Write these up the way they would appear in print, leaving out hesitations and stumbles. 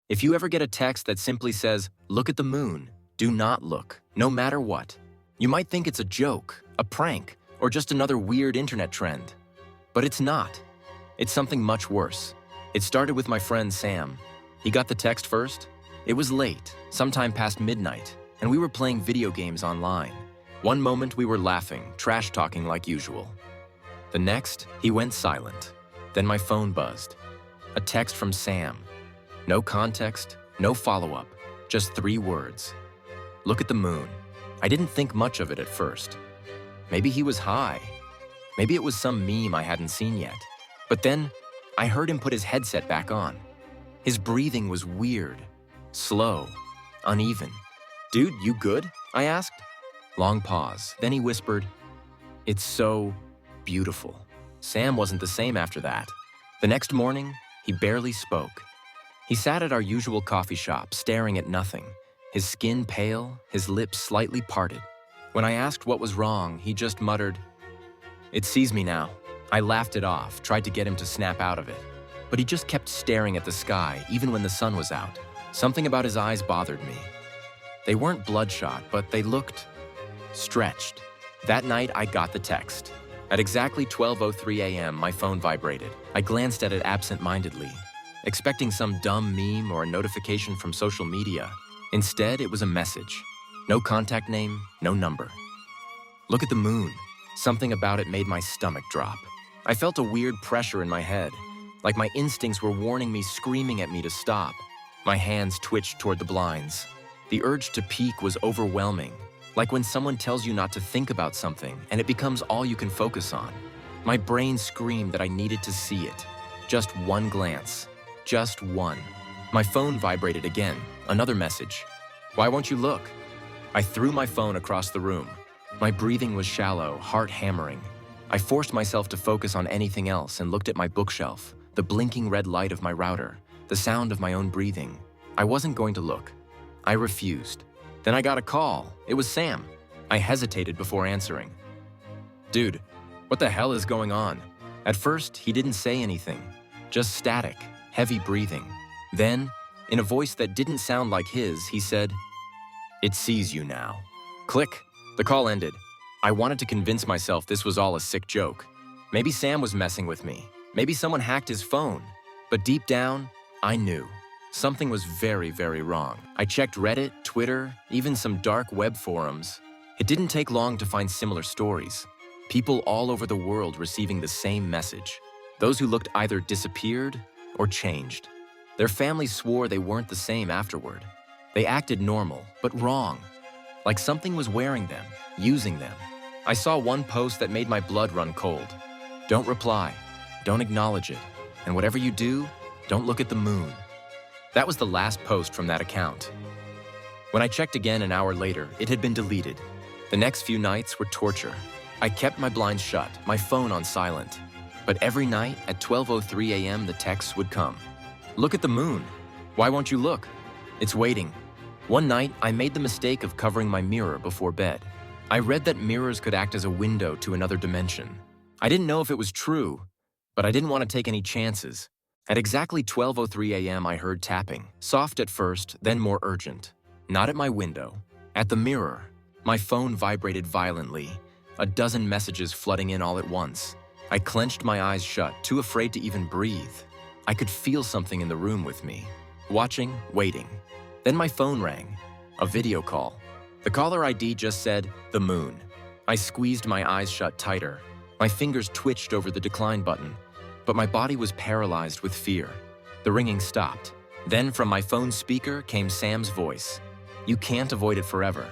If you ever get a text that simply says, "Look at the moon," do not look, no matter what. You might think it's a joke, a prank, or just another weird internet trend. But it's not. It's something much worse. It started with my friend Sam. He got the text first. It was late, sometime past midnight, and we were playing video games online. One moment we were laughing, trash-talking like usual. The next, he went silent. Then my phone buzzed. A text from Sam. No context, no follow-up, just 3 words. Look at the moon. I didn't think much of it at first. Maybe he was high. Maybe it was some meme I hadn't seen yet. But then, I heard him put his headset back on. His breathing was weird, slow, uneven. "Dude, you good?" I asked. Long pause, then he whispered, "It's so beautiful." Sam wasn't the same after that. The next morning, he barely spoke. He sat at our usual coffee shop, staring at nothing, his skin pale, his lips slightly parted. When I asked what was wrong, he just muttered, "It sees me now." I laughed it off, tried to get him to snap out of it. But he just kept staring at the sky, even when the sun was out. Something about his eyes bothered me. They weren't bloodshot, but they looked stretched. That night, I got the text. At exactly 12:03 a.m., my phone vibrated. I glanced at it absent-mindedly, expecting some dumb meme or a notification from social media. Instead, it was a message. No contact name, no number. "Look at the moon." Something about it made my stomach drop. I felt a weird pressure in my head, like my instincts were warning me, screaming at me to stop. My hands twitched toward the blinds. The urge to peek was overwhelming, like when someone tells you not to think about something and it becomes all you can focus on. My brain screamed that I needed to see it. Just one glance. Just one. My phone vibrated again. Another message. "Why won't you look?" I threw my phone across the room. My breathing was shallow, heart hammering. I forced myself to focus on anything else and looked at my bookshelf, the blinking red light of my router, the sound of my own breathing. I wasn't going to look. I refused. Then I got a call. It was Sam. I hesitated before answering. "Dude, what the hell is going on?" At first, he didn't say anything. Just static, heavy breathing. Then, in a voice that didn't sound like his, he said, "It sees you now." Click. The call ended. I wanted to convince myself this was all a sick joke. Maybe Sam was messing with me. Maybe someone hacked his phone. But deep down, I knew. Something was very, very wrong. I checked Reddit, Twitter, even some dark web forums. It didn't take long to find similar stories. People all over the world receiving the same message. Those who looked either disappeared or changed. Their families swore they weren't the same afterward. They acted normal, but wrong. Like something was wearing them, using them. I saw one post that made my blood run cold. "Don't reply, don't acknowledge it, and whatever you do, don't look at the moon." That was the last post from that account. When I checked again an hour later, it had been deleted. The next few nights were torture. I kept my blinds shut, my phone on silent. But every night at 12:03 a.m. the texts would come. "Look at the moon. Why won't you look? It's waiting." One night, I made the mistake of covering my mirror before bed. I read that mirrors could act as a window to another dimension. I didn't know if it was true, but I didn't want to take any chances. At exactly 12:03 a.m., I heard tapping, soft at first, then more urgent. Not at my window, at the mirror. My phone vibrated violently, a dozen messages flooding in all at once. I clenched my eyes shut, too afraid to even breathe. I could feel something in the room with me, watching, waiting. Then my phone rang, a video call. The caller ID just said, "The moon." I squeezed my eyes shut tighter. My fingers twitched over the decline button, but my body was paralyzed with fear. The ringing stopped. Then from my phone speaker came Sam's voice. "You can't avoid it forever."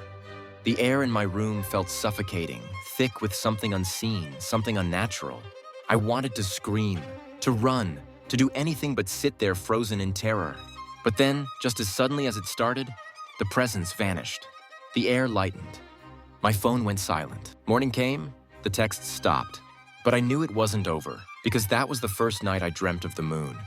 The air in my room felt suffocating, thick with something unseen, something unnatural. I wanted to scream, to run, to do anything but sit there frozen in terror. But then, just as suddenly as it started, the presence vanished. The air lightened. My phone went silent. Morning came, the texts stopped. But I knew it wasn't over, because that was the first night I dreamt of the moon.